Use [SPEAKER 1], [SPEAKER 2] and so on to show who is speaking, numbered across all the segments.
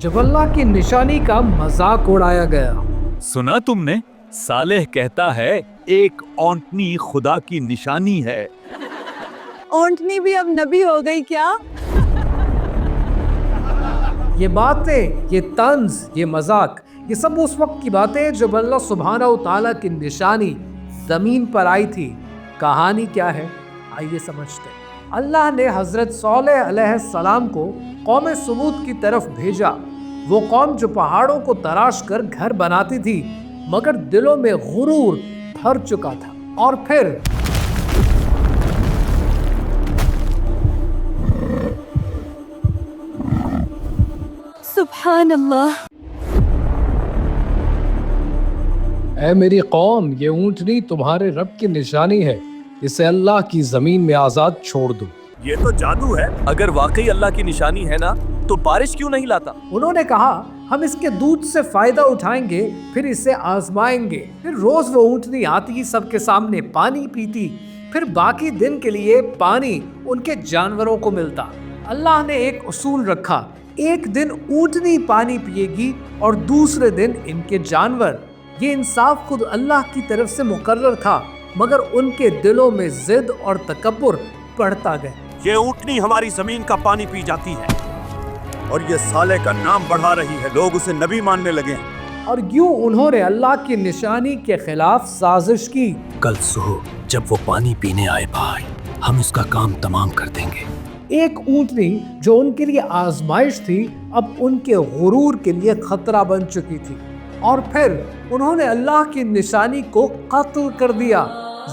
[SPEAKER 1] जब अल्लाह की निशानी का मजाक उड़ाया गया।
[SPEAKER 2] सुना तुमने, सालेह कहता है एक औंटनी खुदा की निशानी है।
[SPEAKER 3] ओंटनी भी अब नबी हो गई क्या?
[SPEAKER 1] ये बातें, ये तंज, ये मजाक, ये सब उस वक्त की बातें जब अल्लाह सुब्हानहू तआला की निशानी जमीन पर आई थी। कहानी क्या है, आइए समझते हैं। अल्लाह ने हजरत सालेह अलैहिस्सलाम को कौम समूद की तरफ भेजा। वो कौम जो पहाड़ों को तराश कर घर बनाती थी, मगर दिलों में गुरूर भर चुका था। और फिर
[SPEAKER 3] सुभान अल्लाह।
[SPEAKER 1] ऐ मेरी कौम, ये ऊंटनी तुम्हारे रब की निशानी है, इसे अल्लाह की जमीन में आजाद छोड़ दो।
[SPEAKER 2] ये तो जादू है। अगर वाकई अल्लाह की निशानी है ना, तो बारिश क्यों नहीं लाता?
[SPEAKER 1] उन्होंने कहा, हम इसके दूध से फायदा उठाएंगे, फिर इसे आजमाएंगे। फिर रोज वो ऊंटनी आती, सबके सामने पानी पीती, फिर बाकी दिन के लिए पानी उनके जानवरों को मिलता। अल्लाह ने एक उसूल रखा, एक दिन ऊंटनी पानी पिएगी और दूसरे दिन इनके जानवर। ये इंसाफ खुद अल्लाह की तरफ से मुकर्रर था, मगर उनके दिलों में जिद और तकब्बुर बढ़ता गया।
[SPEAKER 4] ये ऊंटनी हमारी जमीन का पानी पी जाती है और ये साले का नाम बढ़ा रही है, लोग उसे नबी मानने लगे हैं।
[SPEAKER 1] और यूं उन्होंने अल्लाह की निशानी के खिलाफ साजिश की।
[SPEAKER 5] कल सुबह जब वो पानी पीने आए भाई, हम उसका काम तमाम कर देंगे।
[SPEAKER 1] एक ऊंटनी जो उनके लिए आजमाइश थी, अब उनके गुरूर के लिए खतरा बन चुकी थी। और फिर उन्होंने अल्लाह की निशानी को कत्ल कर दिया।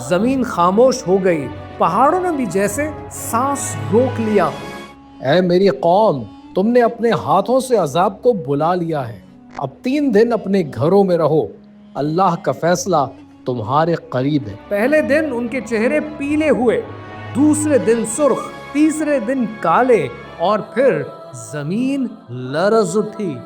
[SPEAKER 1] जमीन खामोश हो गई, पहाड़ों ने भी जैसे सांस रोक लिया। ऐ मेरी कौम, तुमने अपने हाथों से अजाब को बुला लिया है। अब 3 दिन अपने घरों में रहो, अल्लाह का फैसला तुम्हारे करीब है। पहले दिन उनके चेहरे पीले हुए, दूसरे दिन सुर्ख, तीसरे दिन काले, और फिर जमीन लरज उठी।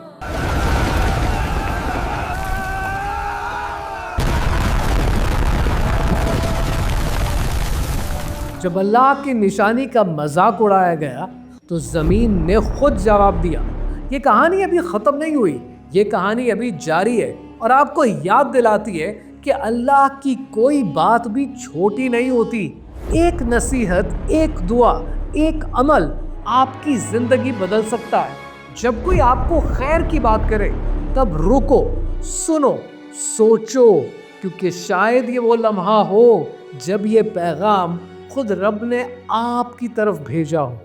[SPEAKER 1] जब अल्लाह की निशानी का मजाक उड़ाया गया, तो जमीन ने खुद जवाब दिया। ये कहानी अभी खत्म नहीं हुई, ये कहानी अभी जारी है, और आपको याद दिलाती है कि अल्लाह की कोई बात भी छोटी नहीं होती। एक नसीहत, एक दुआ, एक अमल आपकी जिंदगी बदल सकता है। जब कोई आपको खैर की बात करे, तब रुको, सुनो, सोचो, क्योंकि शायद ये वो लम्हा हो जब ये पैगाम खुद रब ने आपकी तरफ भेजा हो।